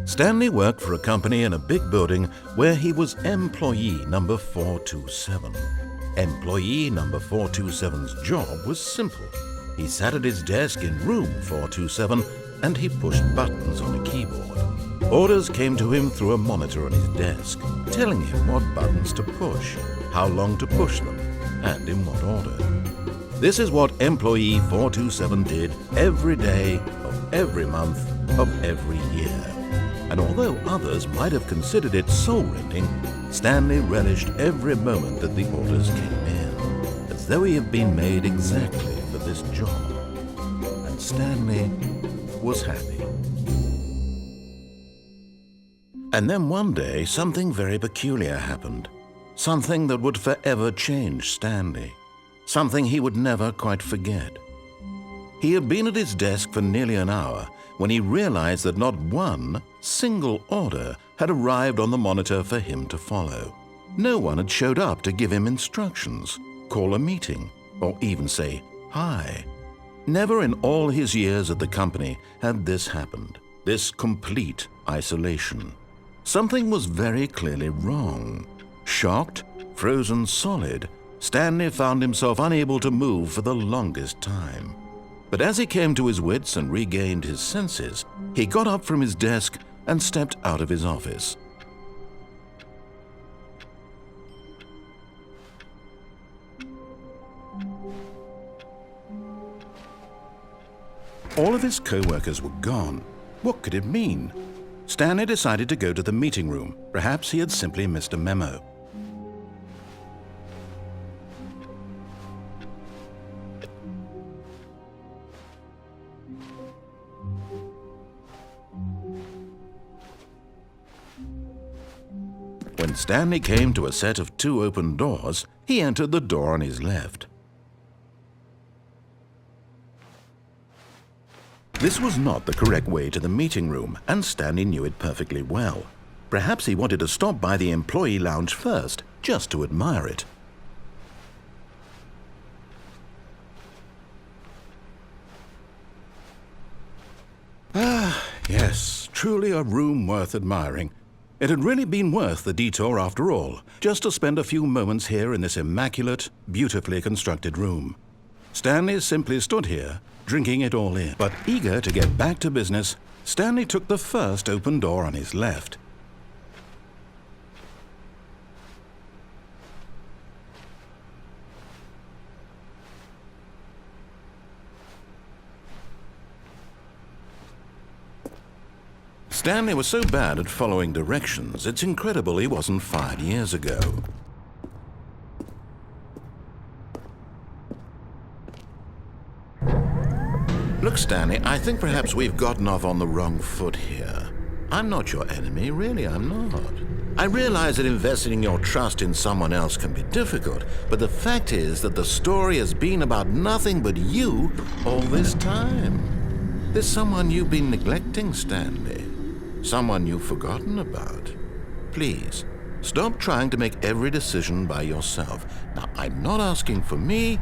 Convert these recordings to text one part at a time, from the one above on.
Stanley worked for a company in a big building where he was employee number 427. Employee number 427's job was simple. He sat at his desk in room 427 and he pushed buttons on a keyboard. Orders came to him through a monitor on his desk, telling him what buttons to push, how long to push them, and in what order. This is what employee 427 did every day of every month of every year. And although others might have considered it soul-rending, Stanley relished every moment that the orders came in, as though he had been made exactly for this job. And Stanley was happy. And then one day, something very peculiar happened. Something that would forever change Stanley. Something he would never quite forget. He had been at his desk for nearly an hour when he realized that not one single order had arrived on the monitor for him to follow. No one had showed up to give him instructions, call a meeting, or even say hi. Never in all his years at the company had this happened, this complete isolation. Something was very clearly wrong. Shocked, frozen solid, Stanley found himself unable to move for the longest time. But as he came to his wits and regained his senses, he got up from his desk and stepped out of his office. All of his co-workers were gone. What could it mean? Stanley decided to go to the meeting room. Perhaps he had simply missed a memo. When Stanley came to a set of 2 open doors, he entered the door on his left. This was not the correct way to the meeting room, and Stanley knew it perfectly well. Perhaps he wanted to stop by the employee lounge first, just to admire it. Ah, yes, truly a room worth admiring. It had really been worth the detour after all, just to spend a few moments here in this immaculate, beautifully constructed room. Stanley simply stood here, drinking it all in. But eager to get back to business, Stanley took the first open door on his left. Stanley was so bad at following directions, it's incredible he wasn't fired years ago. Look, Stanley, I think perhaps we've gotten off on the wrong foot here. I'm not your enemy, really, I'm not. I realize that investing your trust in someone else can be difficult, but the fact is that the story has been about nothing but you all this time. There's someone you've been neglecting, Stanley. Someone you've forgotten about. Please, stop trying to make every decision by yourself. Now, I'm not asking for me,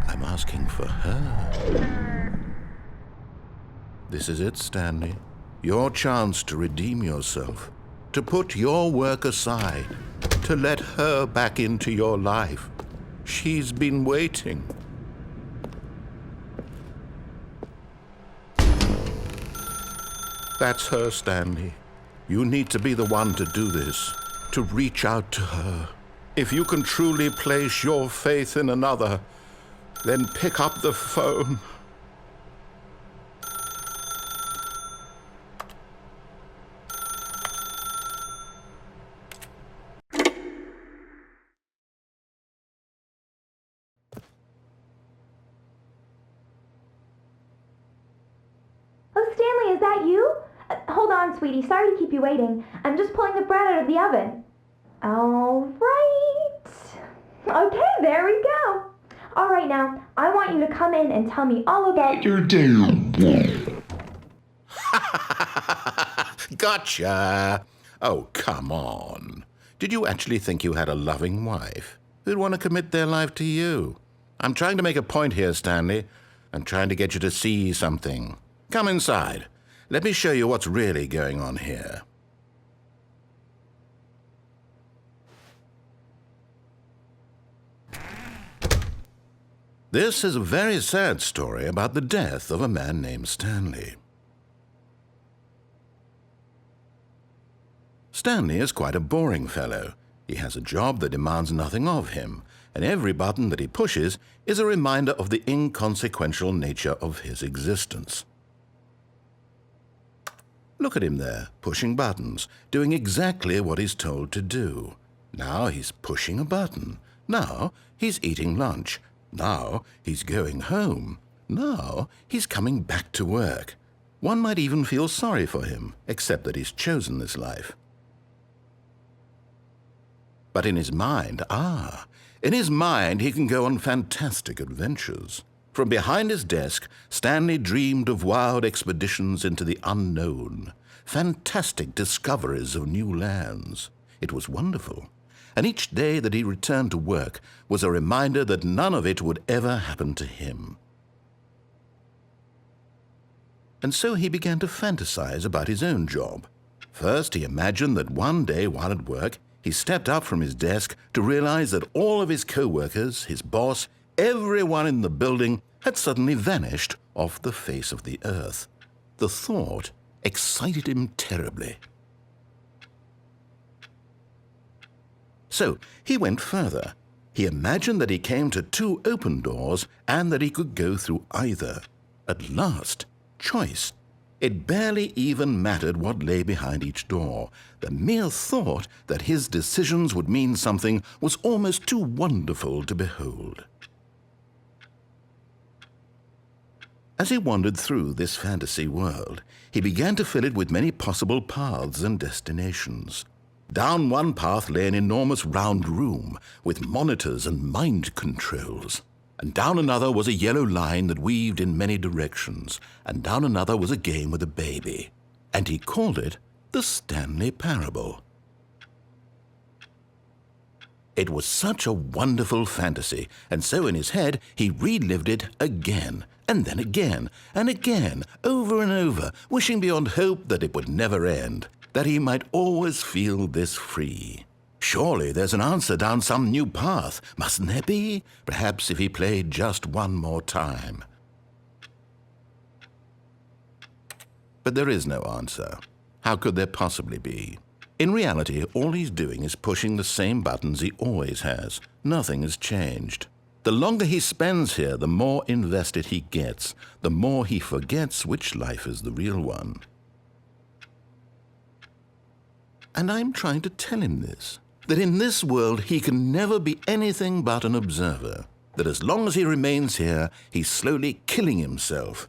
I'm asking for her. This is it, Stanley. Your chance to redeem yourself, to put your work aside, to let her back into your life. She's been waiting. That's her, Stanley. You need to be the one to do this, to reach out to her. If you can truly place your faith in another, then pick up the phone. Is that you? Hold on, sweetie. Sorry to keep you waiting. I'm just pulling the bread out of the oven. All right. Okay, there we go. All right, now, I want you to come in and tell me all about your day. Gotcha. Oh, come on. Did you actually think you had a loving wife who'd want to commit their life to you? I'm trying to make a point here, Stanley. I'm trying to get you to see something. Come inside. let me show you what's really going on here. This is a very sad story about the death of a man named Stanley. Stanley is quite a boring fellow. He has a job that demands nothing of him, and every button that he pushes is a reminder of the inconsequential nature of his existence. Look at him there, pushing buttons, doing exactly what he's told to do. Now he's pushing a button. Now he's eating lunch. Now he's going home. Now he's coming back to work. One might even feel sorry for him, except that he's chosen this life. But in his mind, he can go on fantastic adventures. From behind his desk, Stanley dreamed of wild expeditions into the unknown, fantastic discoveries of new lands. It was wonderful, and each day that he returned to work was a reminder that none of it would ever happen to him. And so he began to fantasize about his own job. First, he imagined that one day while at work, he stepped up from his desk to realize that all of his co-workers, his boss, everyone in the building had suddenly vanished off the face of the earth. The thought excited him terribly. So he went further. He imagined that he came to 2 open doors and that he could go through either. At last, choice. It barely even mattered what lay behind each door. The mere thought that his decisions would mean something was almost too wonderful to behold. As he wandered through this fantasy world, he began to fill it with many possible paths and destinations. Down one path lay an enormous round room with monitors and mind controls. And down another was a yellow line that weaved in many directions, and down another was a game with a baby. And he called it the Stanley Parable. It was such a wonderful fantasy, and so in his head he relived it again, and then again, and again, over and over, wishing beyond hope that it would never end, that he might always feel this free. Surely there's an answer down some new path, mustn't there be? Perhaps if he played just one more time. But there is no answer. How could there possibly be? In reality, all he's doing is pushing the same buttons he always has. Nothing has changed. The longer he spends here, the more invested he gets, the more he forgets which life is the real one. And I'm trying to tell him this, that in this world he can never be anything but an observer, that as long as he remains here, he's slowly killing himself.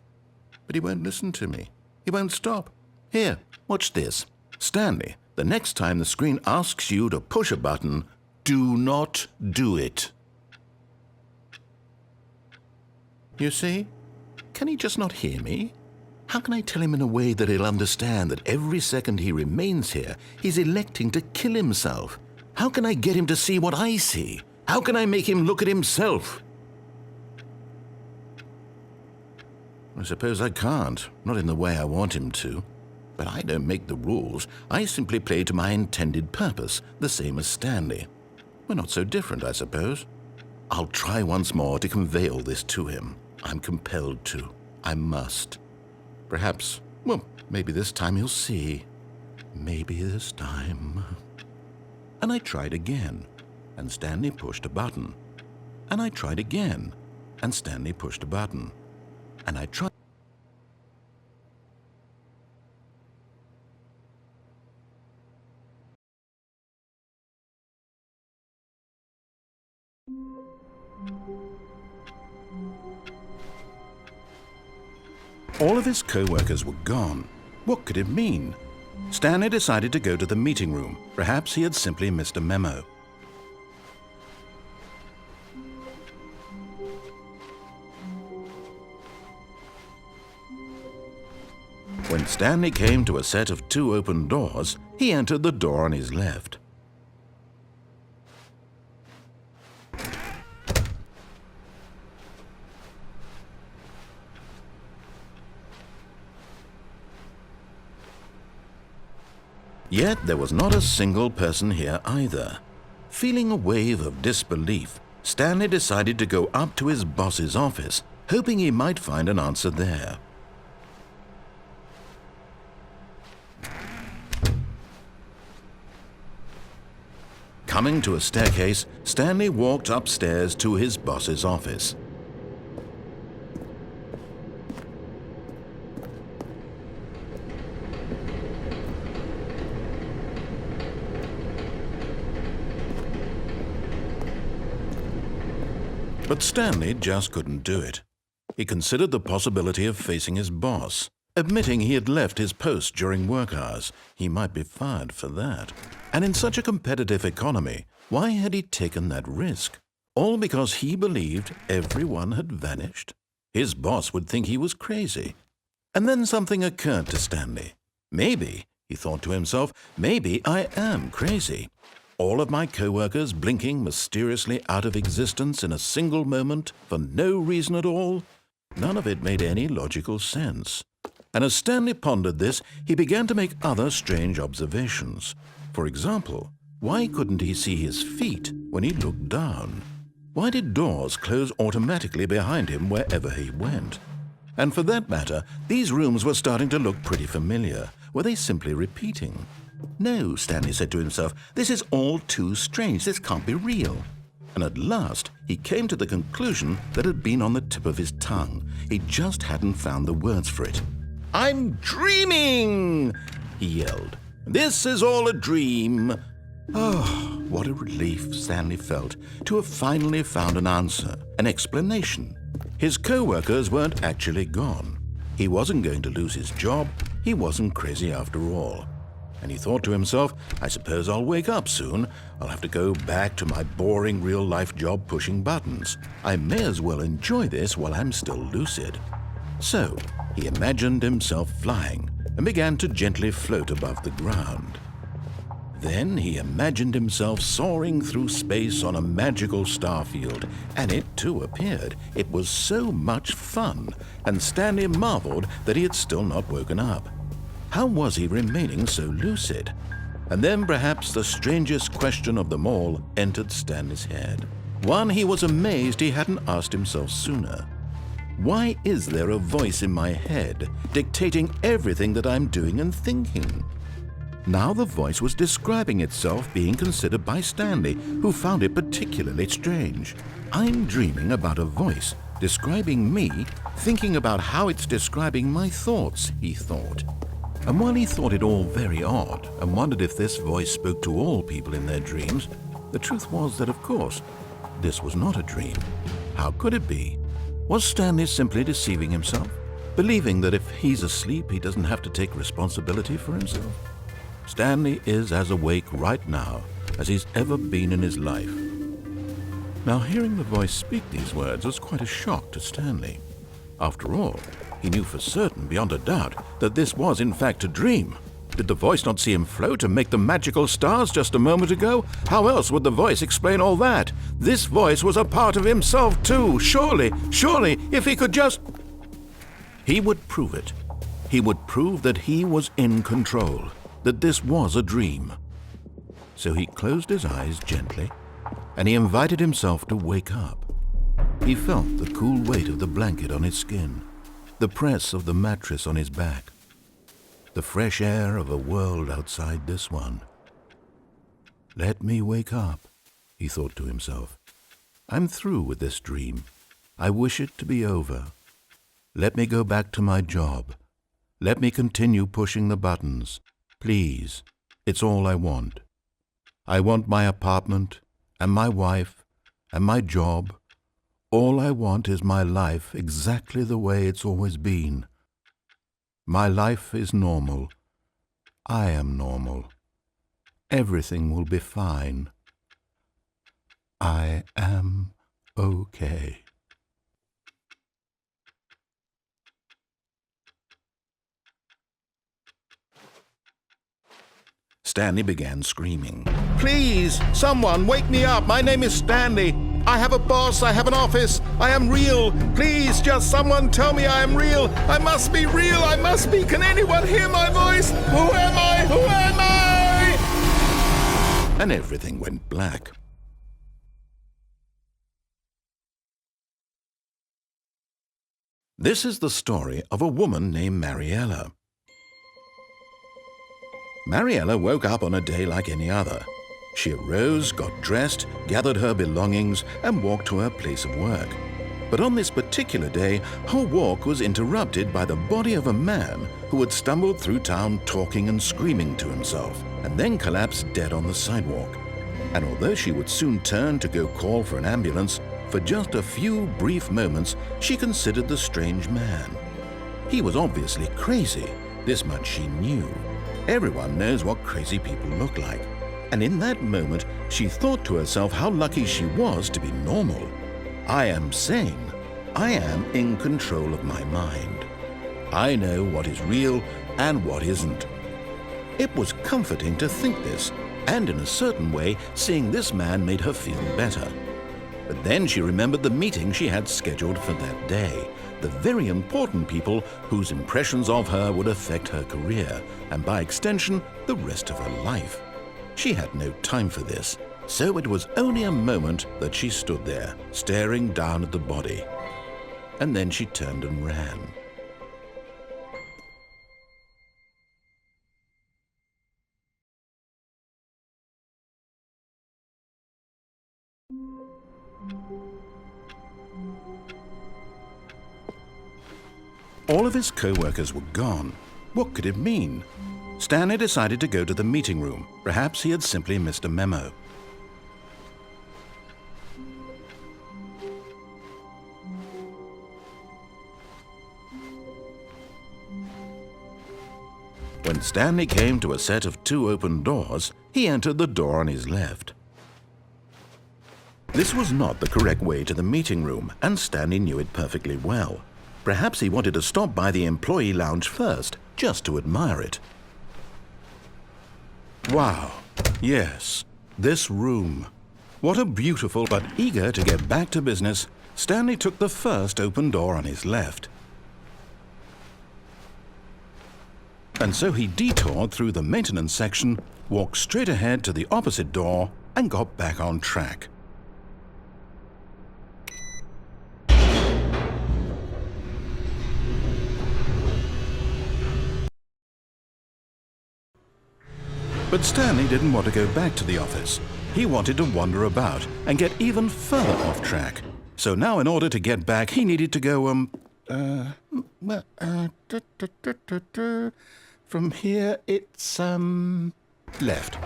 But he won't listen to me. He won't stop. Here, watch this. Stanley, the next time the screen asks you to push a button, do not do it. You see? Can he just not hear me? How can I tell him in a way that he'll understand that every second he remains here, he's electing to kill himself? How can I get him to see what I see? How can I make him look at himself? I suppose I can't, not in the way I want him to. But I don't make the rules. I simply play to my intended purpose, the same as Stanley. We're not so different, I suppose. I'll try once more to convey all this to him. I'm compelled to. I must. Perhaps, well, maybe this time he'll see. Maybe this time. And I tried again, and Stanley pushed a button. And I tried again, and Stanley pushed a button. And I tried. All of his co-workers were gone. What could it mean? Stanley decided to go to the meeting room. Perhaps he had simply missed a memo. When Stanley came to a set of 2 open doors, he entered the door on his left. Yet there was not a single person here either. Feeling a wave of disbelief, Stanley decided to go up to his boss's office, hoping he might find an answer there. Coming to a staircase, Stanley walked upstairs to his boss's office. But Stanley just couldn't do it. He considered the possibility of facing his boss. Admitting he had left his post during work hours, he might be fired for that. And in such a competitive economy, why had he taken that risk? All because he believed everyone had vanished? His boss would think he was crazy. And then something occurred to Stanley. Maybe, he thought to himself, maybe I am crazy. All of my co-workers blinking mysteriously out of existence in a single moment for no reason at all? None of it made any logical sense. And as Stanley pondered this, he began to make other strange observations. For example, why couldn't he see his feet when he looked down? Why did doors close automatically behind him wherever he went? And for that matter, these rooms were starting to look pretty familiar. Were they simply repeating? No, Stanley said to himself, this is all too strange. This can't be real. And at last, he came to the conclusion that had been on the tip of his tongue. He just hadn't found the words for it. "I'm dreaming!" he yelled. "This is all a dream." Oh, what a relief Stanley felt to have finally found an answer, an explanation. His co-workers weren't actually gone. He wasn't going to lose his job. He wasn't crazy after all. And he thought to himself, I suppose I'll wake up soon. I'll have to go back to my boring real-life job pushing buttons. I may as well enjoy this while I'm still lucid. So, he imagined himself flying and began to gently float above the ground. Then he imagined himself soaring through space on a magical starfield, and it too appeared. It was so much fun, and Stanley marveled that he had still not woken up. How was he remaining so lucid? And then perhaps the strangest question of them all entered Stanley's head. One he was amazed he hadn't asked himself sooner. Why is there a voice in my head dictating everything that I'm doing and thinking? Now the voice was describing itself being considered by Stanley, who found it particularly strange. I'm dreaming about a voice describing me, thinking about how it's describing my thoughts, he thought. And while he thought it all very odd and wondered if this voice spoke to all people in their dreams, the truth was that, of course, this was not a dream. How could it be? Was Stanley simply deceiving himself, believing that if he's asleep, he doesn't have to take responsibility for himself? Stanley is as awake right now as he's ever been in his life. Now, hearing the voice speak these words was quite a shock to Stanley. After all, he knew for certain, beyond a doubt, that this was in fact a dream. Did the voice not see him float and make the magical stars just a moment ago? How else would the voice explain all that? This voice was a part of himself too. Surely, if he could just... He would prove it. He would prove that he was in control, that this was a dream. So he closed his eyes gently, and he invited himself to wake up. He felt the cool weight of the blanket on his skin, the press of the mattress on his back, the fresh air of a world outside this one. Let me wake up, he thought to himself. I'm through with this dream. I wish it to be over. Let me go back to my job. Let me continue pushing the buttons. Please, it's all I want. I want my apartment and my wife and my job. All I want is my life exactly the way it's always been. My life is normal. I am normal. Everything will be fine. I am okay. Stanley began screaming. Please, someone, wake me up. My name is Stanley. I have a boss. I have an office. I am real. Please, just someone tell me I am real. I must be real. I must be. Can anyone hear my voice? Who am I? Who am I? and everything went black. This is the story of a woman named Mariella. Mariella woke up on a day like any other. She arose, got dressed, gathered her belongings, and walked to her place of work. But on this particular day, her walk was interrupted by the body of a man who had stumbled through town talking and screaming to himself, and then collapsed dead on the sidewalk. And although she would soon turn to go call for an ambulance, for just a few brief moments she considered the strange man. He was obviously crazy, this much she knew. Everyone knows what crazy people look like. And in that moment, she thought to herself how lucky she was to be normal. I am sane. I am in control of my mind. I know what is real and what isn't. It was comforting to think this, and in a certain way, seeing this man made her feel better. But then she remembered the meeting she had scheduled for that day, the very important people whose impressions of her would affect her career, and by extension, the rest of her life. She had no time for this, so it was only a moment that she stood there, staring down at the body. And then she turned and ran. All of his co-workers were gone. What could it mean? Stanley decided to go to the meeting room. Perhaps he had simply missed a memo. When Stanley came to a set of 2 open doors, he entered the door on his left. This was not the correct way to the meeting room, and Stanley knew it perfectly well. Perhaps he wanted to stop by the employee lounge first, just to admire it. Wow, yes, this room. What a beautiful, but eager to get back to business, Stanley took the first open door on his left. And so he detoured through the maintenance section, walked straight ahead to the opposite door, and got back on track. But Stanley didn't want to go back to the office. He wanted to wander about and get even further off track. So now in order to get back, he needed to go, from here it's, left.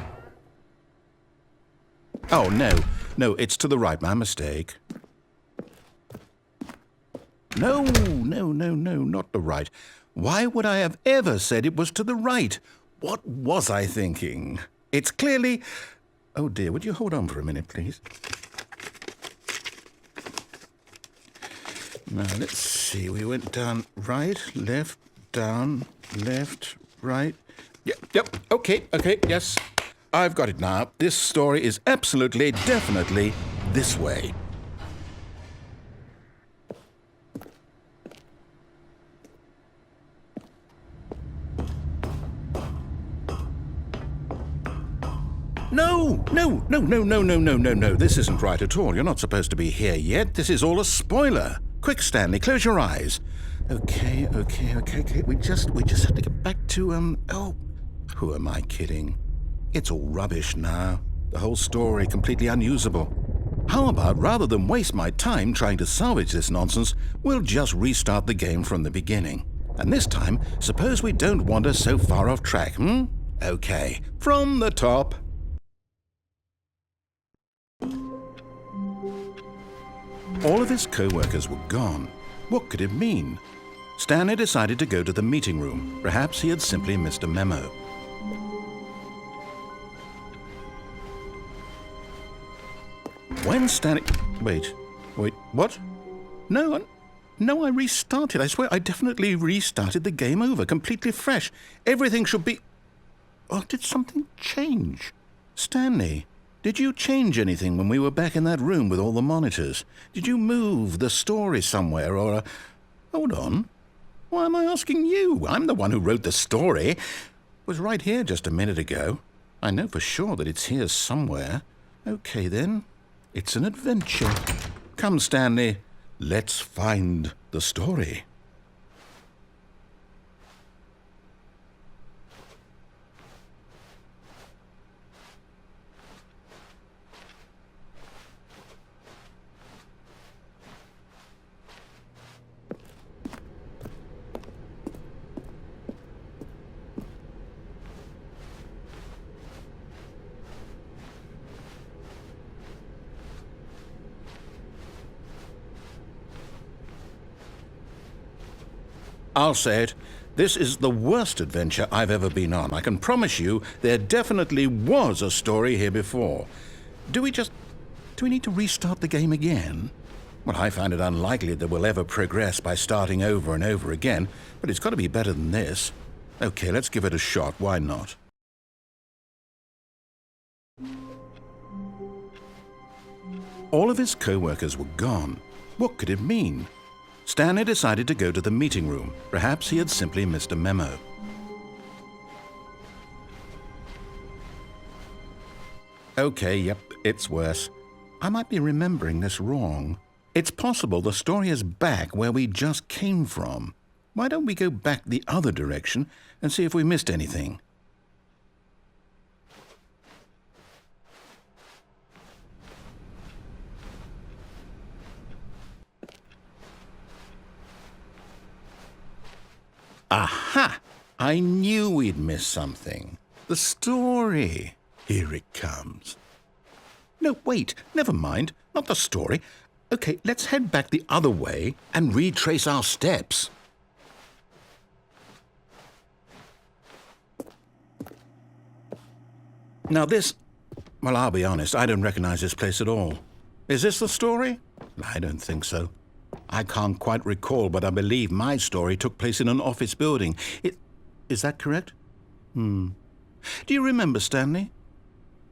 Oh, no, it's to the right, my mistake. No, not the right. Why would I have ever said it was to the right? What was I thinking? It's clearly... Oh dear, would you hold on for a minute, please? Now, let's see. We went down right, left, down, left, right. Yep, okay, yes. I've got it now. This story is absolutely, definitely this way. No. This isn't right at all. You're not supposed to be here yet. This is all a spoiler. Quick, Stanley, close your eyes. Okay. We just have to get back to, oh, who am I kidding? It's all rubbish now. The whole story completely unusable. How about, rather than waste my time trying to salvage this nonsense, we'll just restart the game from the beginning. And this time, suppose we don't wander so far off track, Okay, from the top. All of his co-workers were gone. What could it mean? Stanley decided to go to the meeting room. Perhaps he had simply missed a memo. When Stanley... Wait, what? No, I restarted. I swear, I definitely restarted the game over, completely fresh. Everything should be... Oh, did something change? Stanley, did you change anything when we were back in that room with all the monitors? Did you move the story somewhere, or... Hold on. Why am I asking you? I'm the one who wrote the story. It was right here just a minute ago. I know for sure that it's here somewhere. Okay, then. It's an adventure. Come, Stanley. Let's find the story. I'll say it. This is the worst adventure I've ever been on. I can promise you there definitely was a story here before. Do we need to restart the game again? Well, I find it unlikely that we'll ever progress by starting over and over again, but it's got to be better than this. Okay, let's give it a shot. Why not? All of his co-workers were gone. What could it mean? Stanley decided to go to the meeting room. Perhaps he had simply missed a memo. Okay, yep, it's worse. I might be remembering this wrong. It's possible the story is back where we just came from. Why don't we go back the other direction and see if we missed anything? Aha! I knew we'd miss something. The story. Here it comes. No, wait, never mind. Not the story. Okay, let's head back the other way and retrace our steps. Now this... Well, I'll be honest, I don't recognize this place at all. Is this the story? I don't think so. I can't quite recall, but I believe my story took place in an office building. Is that correct? Do you remember, Stanley?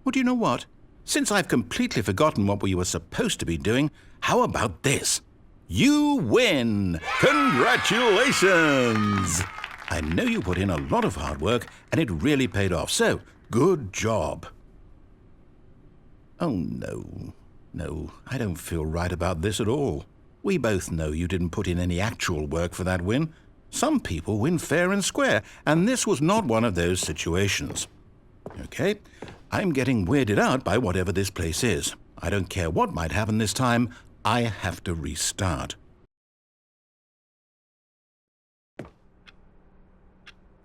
Well, do you know what? Since I've completely forgotten what we were supposed to be doing, how about this? You win! Congratulations! I know you put in a lot of hard work, and it really paid off, so good job. Oh, no. No, I don't feel right about this at all. We both know you didn't put in any actual work for that win. Some people win fair and square, and this was not one of those situations. Okay, I'm getting weirded out by whatever this place is. I don't care what might happen this time. I have to restart.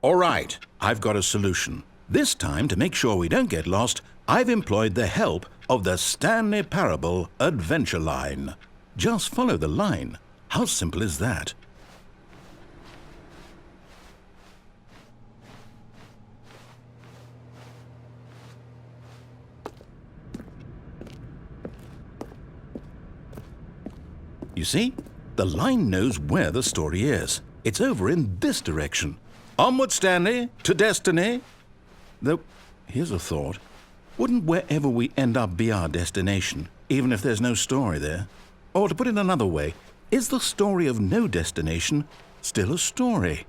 All right, I've got a solution. This time, to make sure we don't get lost, I've employed the help of the Stanley Parable adventure line. Just follow the line. How simple is that? You see? The line knows where the story is. It's over in this direction. Onward, Stanley, to destiny. Though, here's a thought. Wouldn't wherever we end up be our destination, even if there's no story there? Or to put it another way, is the story of no destination still a story?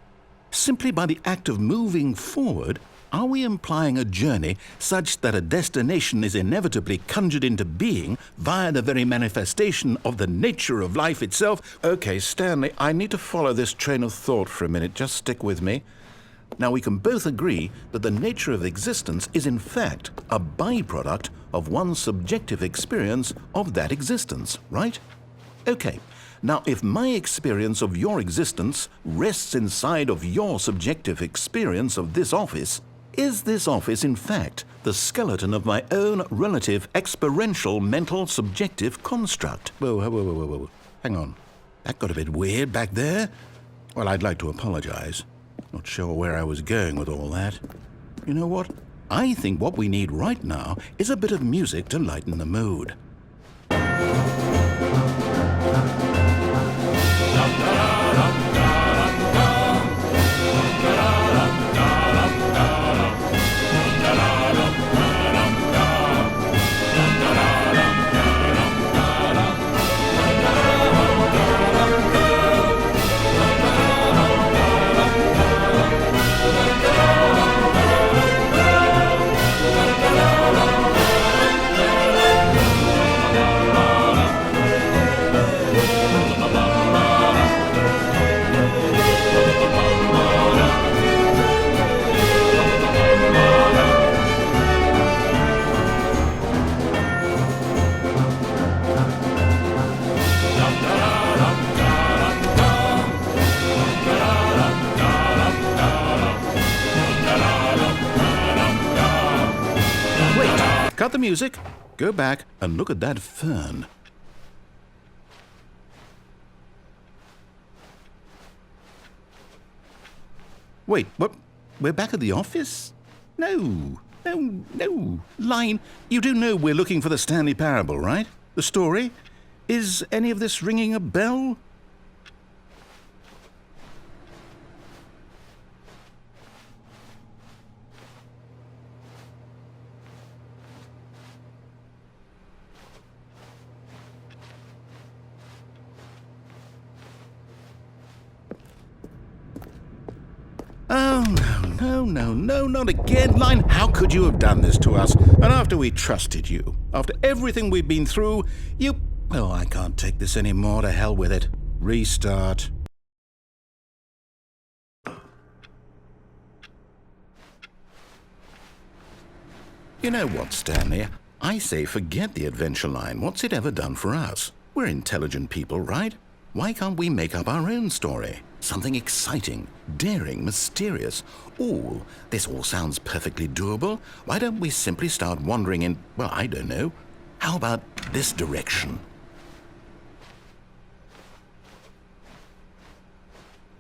Simply by the act of moving forward, are we implying a journey such that a destination is inevitably conjured into being via the very manifestation of the nature of life itself? Okay, Stanley, I need to follow this train of thought for a minute. Just stick with me. Now, we can both agree that the nature of existence is in fact a byproduct of one's subjective experience of that existence, right? Okay, now if my experience of your existence rests inside of your subjective experience of this office, is this office in fact the skeleton of my own relative experiential mental subjective construct? Whoa. Hang on. That got a bit weird back there. Well, I'd like to apologize. Not sure where I was going with all that. You know what? I think what we need right now is a bit of music to lighten the mood. cut the music, go back and look at that fern. Wait, what? We're back at the office? No. Line, you do know we're looking for the Stanley Parable, right? The story? Is any of this ringing a bell? Oh, no, not again. Line, how could you have done this to us? And after we trusted you, after everything we've been through, you... Oh, I can't take this anymore. To hell with it. Restart. You know what, Stanley? I say forget the adventure line. What's it ever done for us? We're intelligent people, right? Why can't we make up our own story? Something exciting, daring, mysterious. Ooh, this all sounds perfectly doable. Why don't we simply start wandering in, well, I don't know. How about this direction?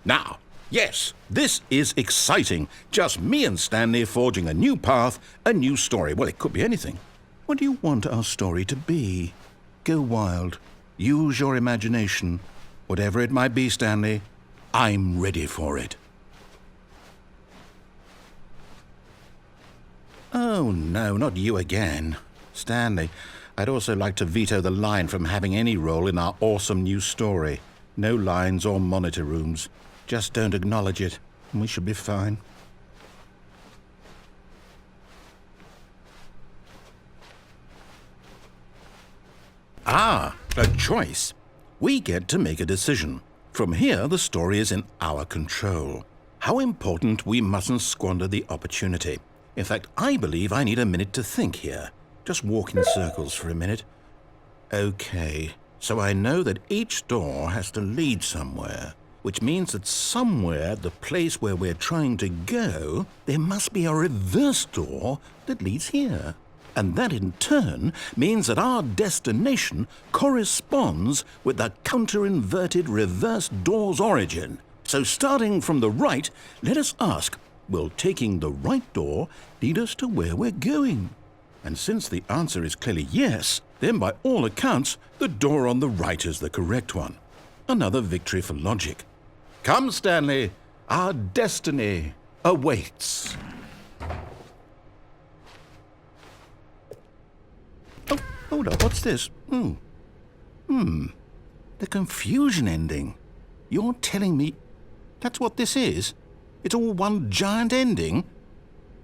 Now, yes, this is exciting. Just me and Stanley forging a new path, a new story. Well, it could be anything. What do you want our story to be? Go wild. Use your imagination. Whatever it might be, Stanley, I'm ready for it. Oh, no, not you again. Stanley, I'd also like to veto the line from having any role in our awesome new story. No lines or monitor rooms. Just don't acknowledge it, and we should be fine. Ah, a choice. We get to make a decision. From here, the story is in our control. How important we mustn't squander the opportunity. In fact, I believe I need a minute to think here. Just walk in circles for a minute. Okay, so I know that each door has to lead somewhere, which means that somewhere at the place where we're trying to go, there must be a reverse door that leads here. And that in turn means that our destination corresponds with the counter-inverted reverse door's origin. So starting from the right, let us ask, will taking the right door lead us to where we're going? And since the answer is clearly yes, then by all accounts, the door on the right is the correct one. Another victory for logic. Come, Stanley, our destiny awaits. Oh, hold up, what's this? The confusion ending. You're telling me that's what this is? It's all one giant ending?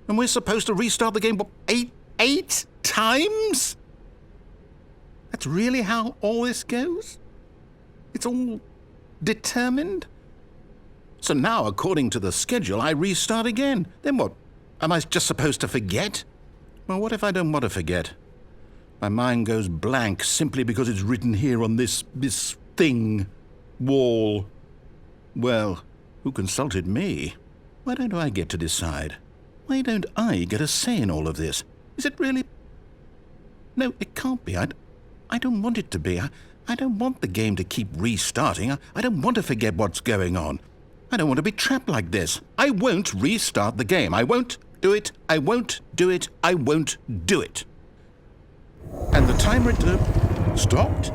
And we're supposed to restart the game, what, eight times? That's really how all this goes? It's all determined? So now, according to the schedule, I restart again. Then what? Am I just supposed to forget? Well, what if I don't want to forget? My mind goes blank simply because it's written here on this thing, wall. Well, who consulted me? Why don't I get to decide? Why don't I get a say in all of this? Is it really? No, it can't be. I don't want it to be. I don't want the game to keep restarting. I don't want to forget what's going on. I don't want to be trapped like this. I won't restart the game. I won't do it. I won't do it. I won't do it. And the timer stopped?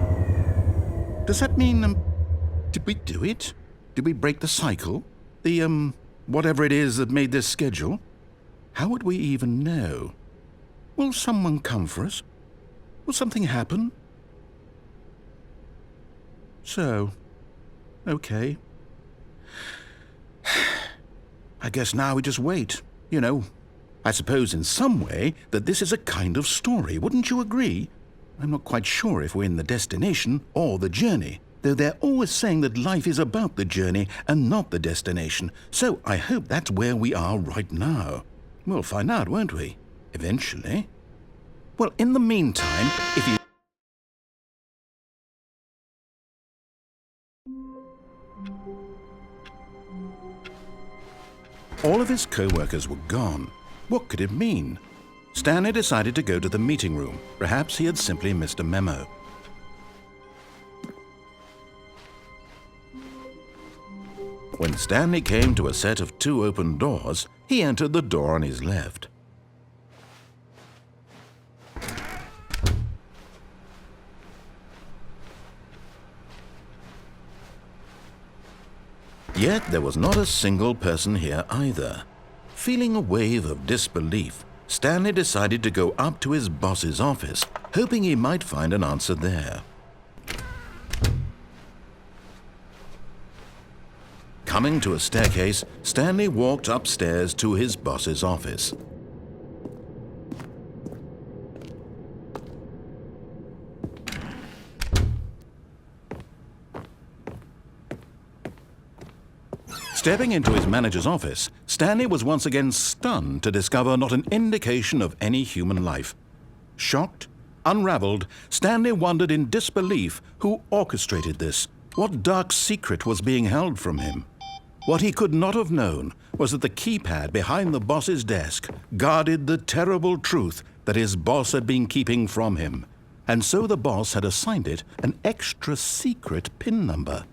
Does that mean, did we do it? Did we break the cycle? The, whatever it is that made this schedule? How would we even know? Will someone come for us? Will something happen? So, okay. I guess now we just wait, you know. I suppose in some way that this is a kind of story, wouldn't you agree? I'm not quite sure if we're in the destination or the journey, though they're always saying that life is about the journey and not the destination, so I hope that's where we are right now. We'll find out, won't we? Eventually. Well, in the meantime, if you... All of his co-workers were gone. What could it mean? Stanley decided to go to the meeting room. Perhaps he had simply missed a memo. When Stanley came to a set of 2 open doors, he entered the door on his left. Yet there was not a single person here either. Feeling a wave of disbelief, Stanley decided to go up to his boss's office, hoping he might find an answer there. Coming to a staircase, Stanley walked upstairs to his boss's office. Stepping into his manager's office, Stanley was once again stunned to discover not an indication of any human life. Shocked, unraveled, Stanley wondered in disbelief who orchestrated this, what dark secret was being held from him. What he could not have known was that the keypad behind the boss's desk guarded the terrible truth that his boss had been keeping from him, and so the boss had assigned it an extra secret PIN number,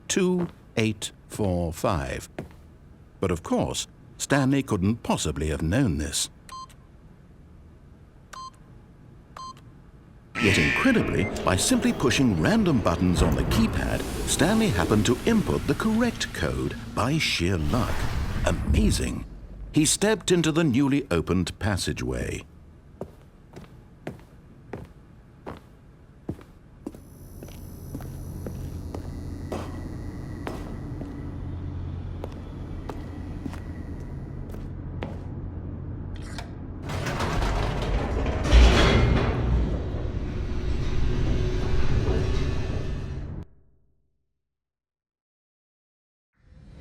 2845. But of course, Stanley couldn't possibly have known this. Yet incredibly, by simply pushing random buttons on the keypad, Stanley happened to input the correct code by sheer luck. Amazing! He stepped into the newly opened passageway.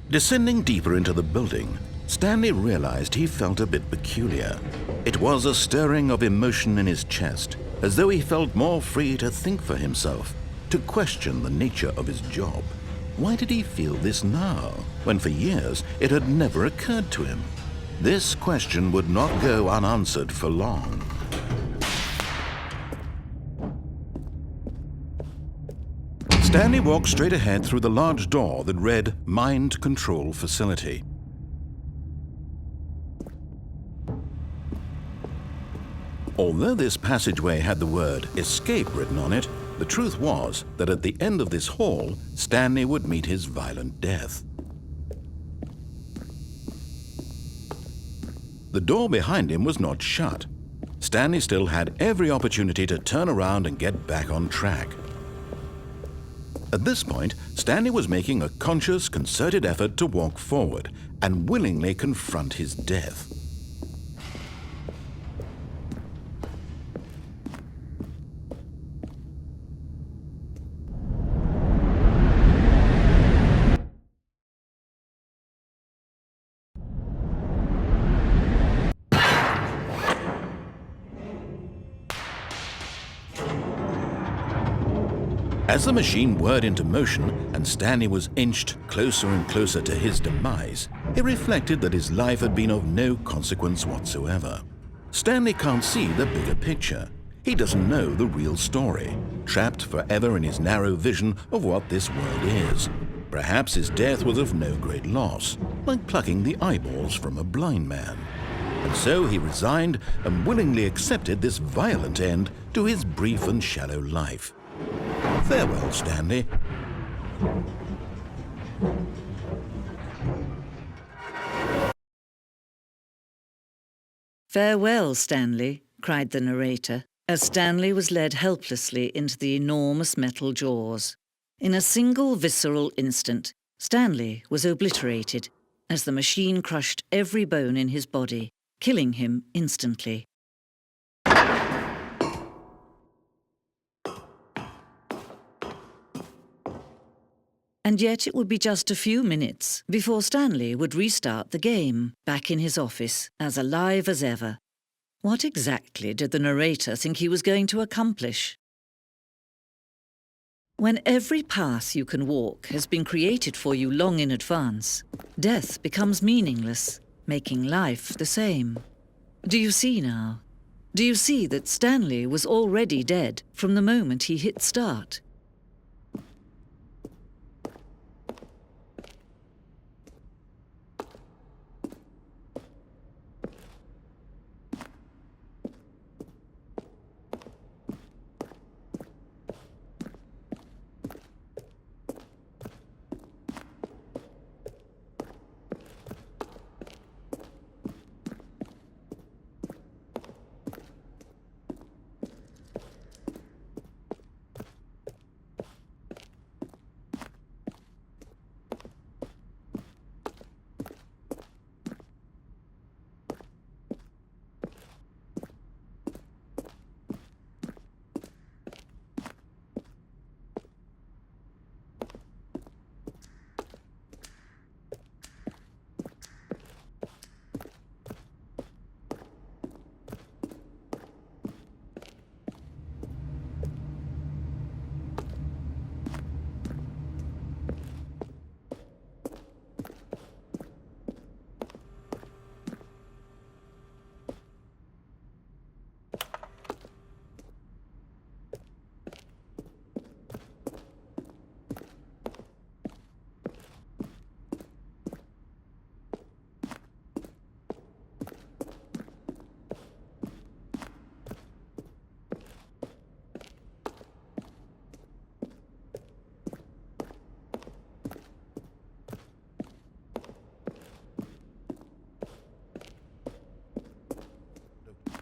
Descending deeper into the building, Stanley realized he felt a bit peculiar. It was a stirring of emotion in his chest, as though he felt more free to think for himself, to question the nature of his job. Why did he feel this now, when for years it had never occurred to him? This question would not go unanswered for long. Stanley walked straight ahead through the large door that read Mind Control Facility. Although this passageway had the word Escape written on it, the truth was that at the end of this hall, Stanley would meet his violent death. The door behind him was not shut. Stanley still had every opportunity to turn around and get back on track. At this point, Stanley was making a conscious, concerted effort to walk forward and willingly confront his death. As the machine whirred into motion and Stanley was inched closer and closer to his demise, he reflected that his life had been of no consequence whatsoever. Stanley can't see the bigger picture. He doesn't know the real story, trapped forever in his narrow vision of what this world is. Perhaps his death was of no great loss, like plucking the eyeballs from a blind man. And so he resigned and willingly accepted this violent end to his brief and shallow life. Farewell, Stanley. Farewell, Stanley, cried the narrator, as Stanley was led helplessly into the enormous metal jaws. In a single visceral instant, Stanley was obliterated as the machine crushed every bone in his body, killing him instantly. And yet it would be just a few minutes before Stanley would restart the game, back in his office, as alive as ever. What exactly did the narrator think he was going to accomplish? When every path you can walk has been created for you long in advance, death becomes meaningless, making life the same. Do you see now? Do you see that Stanley was already dead from the moment he hit start?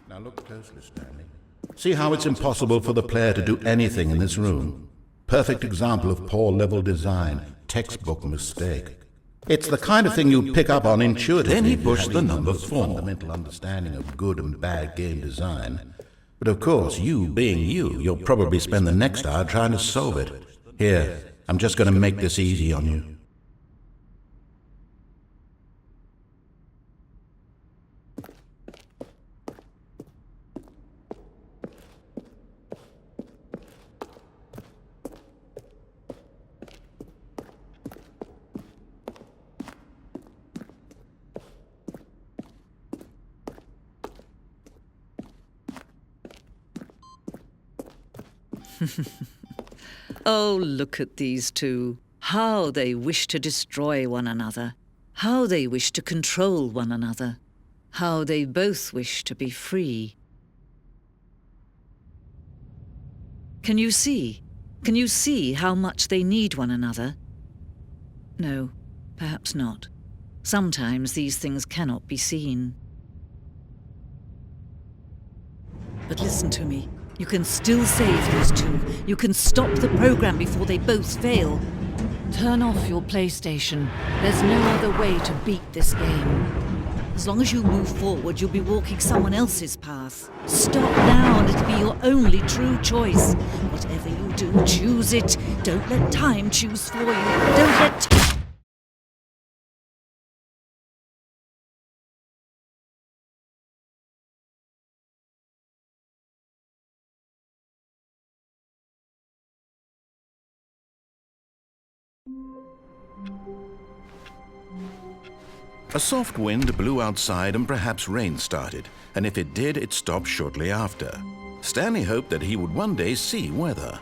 Now look closely, Stanley. See how it's impossible for the player to do anything in this room? Perfect example of poor level design, textbook mistake. It's the kind of thing you pick up on intuitively. Then he pushed the number 4. Fundamental understanding of good and bad game design. But of course, you being you, you'll probably spend the next hour trying to solve it. Here, I'm just going to make this easy on you. Oh, look at these two. How they wish to destroy one another. How they wish to control one another. How they both wish to be free. Can you see? Can you see how much they need one another? No, perhaps not. Sometimes these things cannot be seen. But listen to me. You can still save these two. You can stop the program before they both fail. Turn off your PlayStation. There's no other way to beat this game. As long as you move forward, you'll be walking someone else's path. Stop now and it'll be your only true choice. Whatever you do, choose it. Don't let time choose for you. Don't let... A soft wind blew outside and perhaps rain started, and if it did, it stopped shortly after. Stanley hoped that he would one day see weather.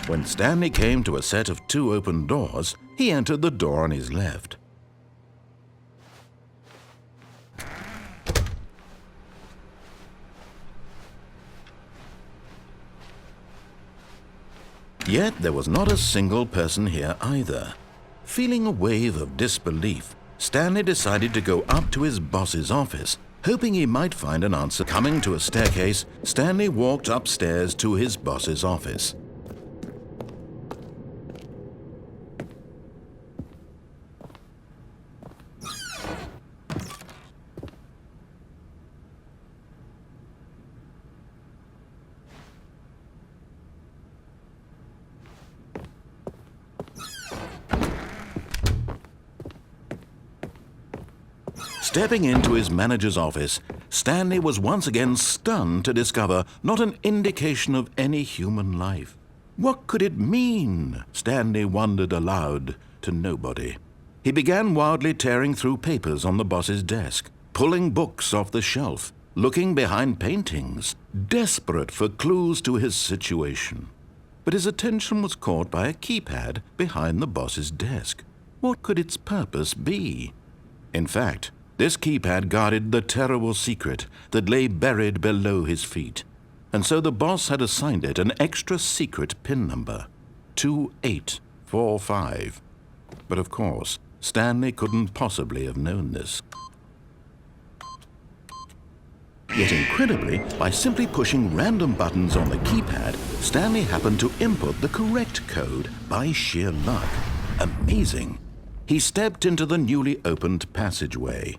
When Stanley came to a set of 2 open doors, he entered the door on his left. Yet there was not a single person here either. Feeling a wave of disbelief, Stanley decided to go up to his boss's office, hoping he might find an answer. Coming to a staircase, Stanley walked upstairs to his boss's office. Stepping into his manager's office, Stanley was once again stunned to discover not an indication of any human life. What could it mean? Stanley wondered aloud to nobody. He began wildly tearing through papers on the boss's desk, pulling books off the shelf, looking behind paintings, desperate for clues to his situation. But his attention was caught by a keypad behind the boss's desk. What could its purpose be? In fact, this keypad guarded the terrible secret that lay buried below his feet. And so the boss had assigned it an extra secret PIN number, 2845. But of course, Stanley couldn't possibly have known this. Yet incredibly, by simply pushing random buttons on the keypad, Stanley happened to input the correct code by sheer luck. Amazing. He stepped into the newly opened passageway.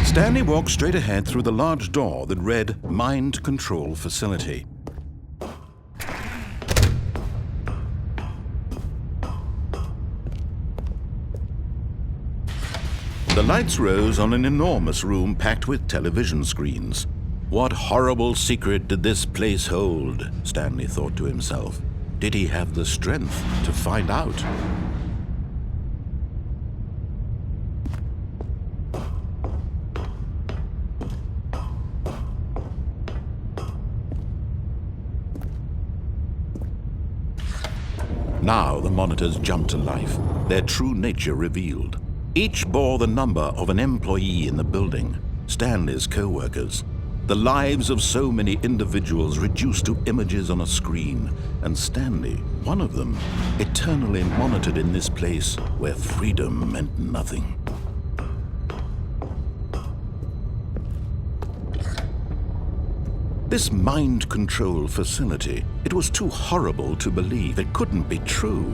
Stanley walked straight ahead through the large door that read Mind Control Facility. The lights rose on an enormous room packed with television screens. What horrible secret did this place hold? Stanley thought to himself. Did he have the strength to find out? Now the monitors jumped to life, their true nature revealed. Each bore the number of an employee in the building, Stanley's co-workers. The lives of so many individuals reduced to images on a screen, and Stanley, one of them, eternally monitored in this place where freedom meant nothing. This mind control facility, it was too horrible to believe. It couldn't be true.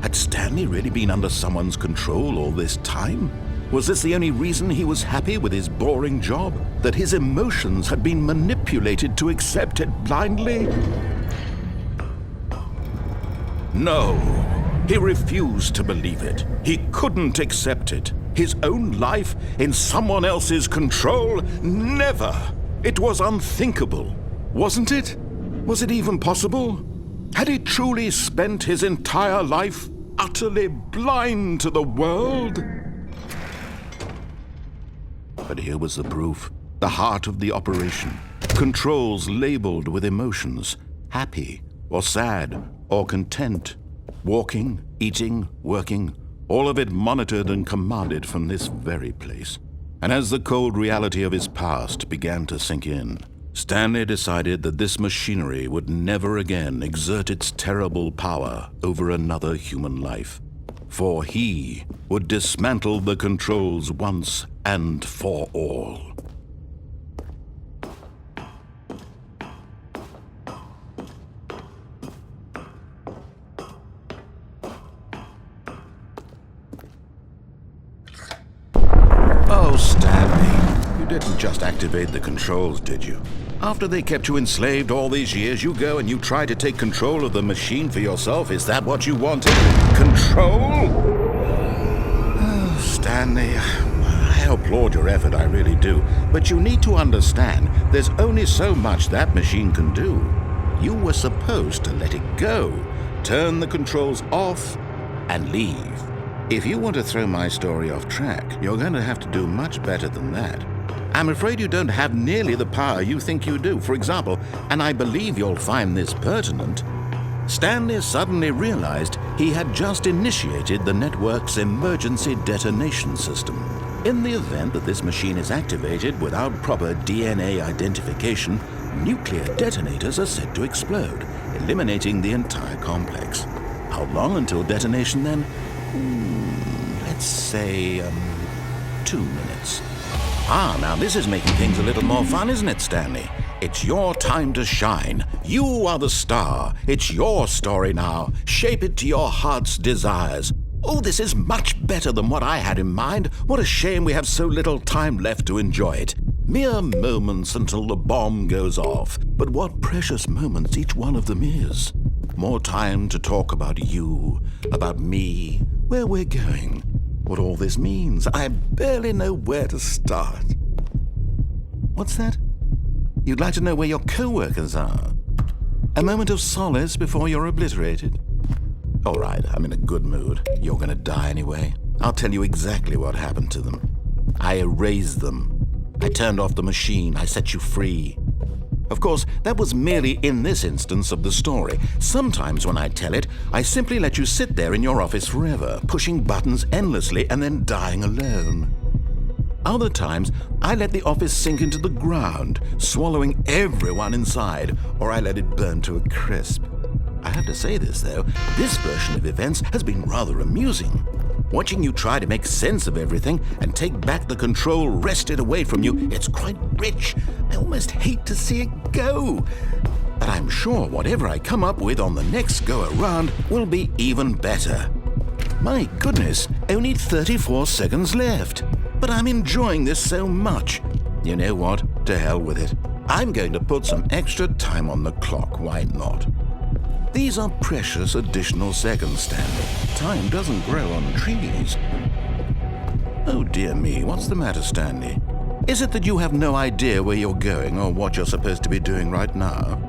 Had Stanley really been under someone's control all this time? Was this the only reason he was happy with his boring job? That his emotions had been manipulated to accept it blindly? No, he refused to believe it. He couldn't accept it. His own life in someone else's control? Never! It was unthinkable, wasn't it? Was it even possible? Had he truly spent his entire life utterly blind to the world? But here was the proof, the heart of the operation. Controls labeled with emotions, happy or sad or content. Walking, eating, working, all of it monitored and commanded from this very place. And as the cold reality of his past began to sink in, Stanley decided that this machinery would never again exert its terrible power over another human life. For he would dismantle the controls once and for all. Oh, Stanley, you didn't just activate the controls, did you? After they kept you enslaved all these years, you go and you try to take control of the machine for yourself. Is that what you wanted? Control? Oh, Stanley, I applaud your effort, I really do. But you need to understand, there's only so much that machine can do. You were supposed to let it go, turn the controls off, and leave. If you want to throw my story off track, you're going to have to do much better than that. I'm afraid you don't have nearly the power you think you do. For example, and I believe you'll find this pertinent, Stanley suddenly realized he had just initiated the network's emergency detonation system. In the event that this machine is activated without proper DNA identification, nuclear detonators are said to explode, eliminating the entire complex. How long until detonation then? Let's say, 2 minutes. Now this is making things a little more fun, isn't it, Stanley? It's your time to shine. You are the star. It's your story now. Shape it to your heart's desires. Oh, this is much better than what I had in mind. What a shame we have so little time left to enjoy it. Mere moments until the bomb goes off. But what precious moments each one of them is. More time to talk about you, about me, where we're going, what all this means. I barely know where to start. What's that? You'd like to know where your co-workers are? A moment of solace before you're obliterated? All right, I'm in a good mood. You're gonna die anyway. I'll tell you exactly what happened to them. I erased them. I turned off the machine. I set you free. Of course, that was merely in this instance of the story. Sometimes when I tell it, I simply let you sit there in your office forever, pushing buttons endlessly and then dying alone. Other times, I let the office sink into the ground, swallowing everyone inside, or I let it burn to a crisp. I have to say this, though, this version of events has been rather amusing. Watching you try to make sense of everything and take back the control wrested away from you, it's quite rich. I almost hate to see it go. But I'm sure whatever I come up with on the next go-around will be even better. My goodness, only 34 seconds left. But I'm enjoying this so much. You know what? To hell with it. I'm going to put some extra time on the clock, why not? These are precious additional seconds, Stanley. Time doesn't grow on trees. Oh dear me, what's the matter, Stanley? Is it that you have no idea where you're going or what you're supposed to be doing right now?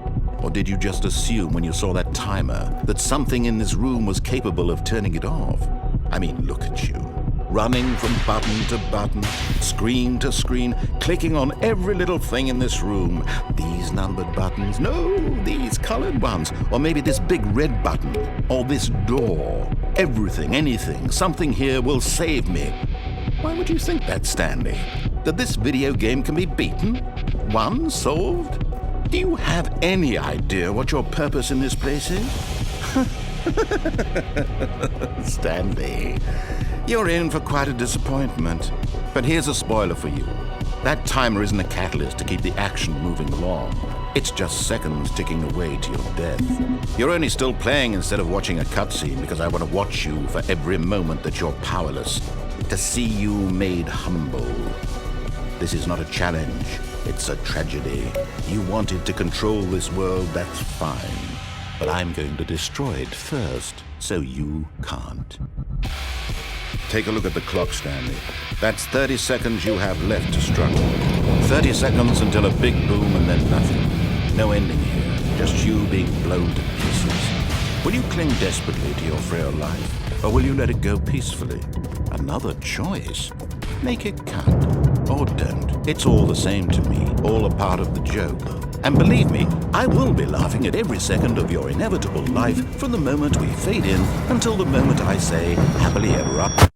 Or did you just assume when you saw that timer that something in this room was capable of turning it off? I mean, look at you. Running from button to button, screen to screen, clicking on every little thing in this room. These numbered buttons, no, these colored ones, or maybe this big red button, or this door. Everything, anything, something here will save me. Why would you think that, Stanley? That this video game can be beaten? Won? Solved? Do you have any idea what your purpose in this place is? Stanley, you're in for quite a disappointment. But here's a spoiler for you. That timer isn't a catalyst to keep the action moving along. It's just seconds ticking away to your death. You're only still playing instead of watching a cutscene because I want to watch you for every moment that you're powerless. To see you made humble. This is not a challenge. It's a tragedy. You wanted to control this world, that's fine. But I'm going to destroy it first, so you can't. Take a look at the clock, Stanley. That's 30 seconds you have left to struggle. 30 seconds until a big boom and then nothing. No ending here, just you being blown to pieces. Will you cling desperately to your frail life, or will you let it go peacefully? Another choice. Make it count, or don't. It's all the same to me, all a part of the joke. And believe me, I will be laughing at every second of your inevitable life from the moment we fade in until the moment I say, happily ever after.